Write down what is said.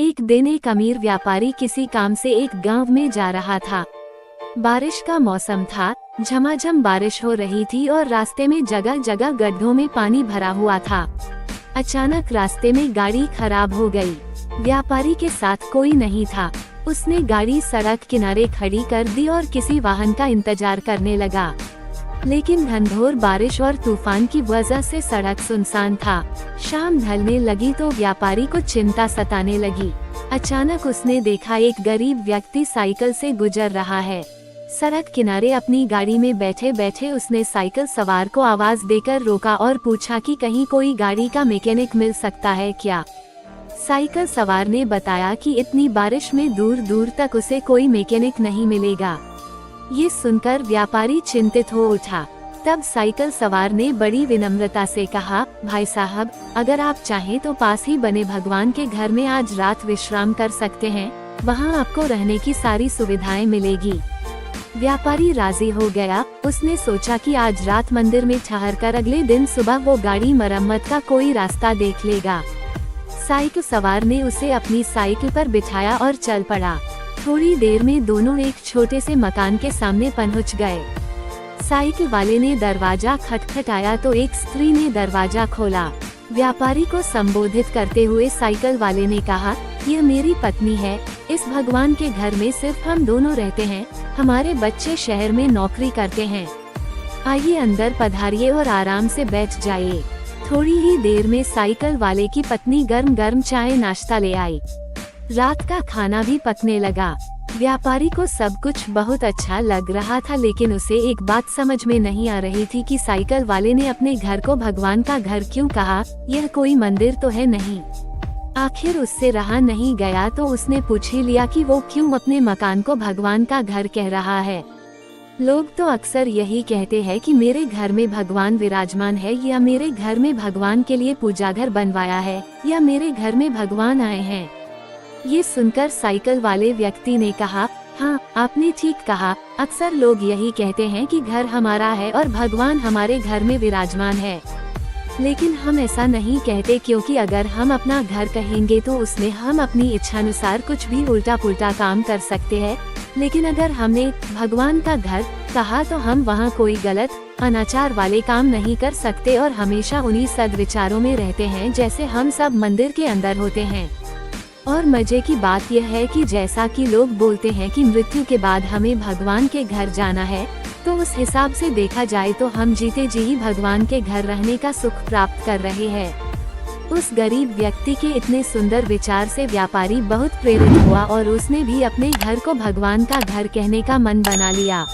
एक दिन एक अमीर व्यापारी किसी काम से एक गांव में जा रहा था। बारिश का मौसम था, झमाझम बारिश हो रही थी और रास्ते में जगह जगह गड्ढों में पानी भरा हुआ था। अचानक रास्ते में गाड़ी खराब हो गई। व्यापारी के साथ कोई नहीं था। उसने गाड़ी सड़क किनारे खड़ी कर दी और किसी वाहन का इंतजार करने लगा। लेकिन घनघोर बारिश और तूफान की वजह से सड़क सुनसान था। शाम ढलने लगी तो व्यापारी को चिंता सताने लगी। अचानक उसने देखा एक गरीब व्यक्ति साइकिल से गुजर रहा है। सड़क किनारे अपनी गाड़ी में बैठे बैठे उसने साइकिल सवार को आवाज देकर रोका और पूछा कि कहीं कोई गाड़ी का मैकेनिक मिल सकता है क्या। साइकिल सवार ने बताया कि इतनी बारिश में दूर दूर तक उसे कोई मैकेनिक नहीं मिलेगा। ये सुनकर व्यापारी चिंतित हो उठा। तब साइकिल सवार ने बड़ी विनम्रता से कहा, भाई साहब, अगर आप चाहें तो पास ही बने भगवान के घर में आज रात विश्राम कर सकते हैं। वहाँ आपको रहने की सारी सुविधाएं मिलेगी। व्यापारी राजी हो गया। उसने सोचा कि आज रात मंदिर में ठहरकर अगले दिन सुबह वो गाड़ी मरम्मत का कोई रास्ता देख लेगा। साइकिल सवार ने उसे अपनी साइकिल पर बिठाया और चल पड़ा। थोड़ी देर में दोनों एक छोटे से मकान के सामने पहुंच गए। साइकिल वाले ने दरवाजा खटखटाया तो एक स्त्री ने दरवाजा खोला। व्यापारी को संबोधित करते हुए साइकिल वाले ने कहा, यह मेरी पत्नी है। इस भगवान के घर में सिर्फ हम दोनों रहते हैं। हमारे बच्चे शहर में नौकरी करते हैं। आइए अंदर पधारिए और आराम से बैठ जाइए। थोड़ी ही देर में साइकिल वाले की पत्नी गर्म गर्म चाय नाश्ता ले आई। रात का खाना भी पकने लगा। व्यापारी को सब कुछ बहुत अच्छा लग रहा था, लेकिन उसे एक बात समझ में नहीं आ रही थी कि साइकिल वाले ने अपने घर को भगवान का घर क्यों कहा। यह कोई मंदिर तो है नहीं। आखिर उससे रहा नहीं गया तो उसने पूछ ही लिया कि वो क्यों अपने मकान को भगवान का घर कह रहा है। लोग तो अक्सर यही कहते हैं कि मेरे घर में भगवान विराजमान है, या मेरे घर में भगवान के लिए पूजा घर बनवाया है, या मेरे घर में भगवान आए हैं। ये सुनकर साइकिल वाले व्यक्ति ने कहा, हाँ, आपने ठीक कहा। अक्सर लोग यही कहते हैं कि घर हमारा है और भगवान हमारे घर में विराजमान है। लेकिन हम ऐसा नहीं कहते, क्योंकि अगर हम अपना घर कहेंगे तो उसमें हम अपनी इच्छानुसार कुछ भी उल्टा पुल्टा काम कर सकते हैं। लेकिन अगर हमने भगवान का घर कहा तो हम वहाँ कोई गलत अनाचार वाले काम नहीं कर सकते और हमेशा उन्हीं सद्विचारों में रहते हैं जैसे हम सब मंदिर के अंदर होते हैं। और मजे की बात यह है कि जैसा कि लोग बोलते हैं कि मृत्यु के बाद हमें भगवान के घर जाना है, तो उस हिसाब से देखा जाए तो हम जीते जी ही भगवान के घर रहने का सुख प्राप्त कर रहे हैं। उस गरीब व्यक्ति के इतने सुंदर विचार से व्यापारी बहुत प्रेरित हुआ और उसने भी अपने घर को भगवान का घर कहने का मन बना लिया।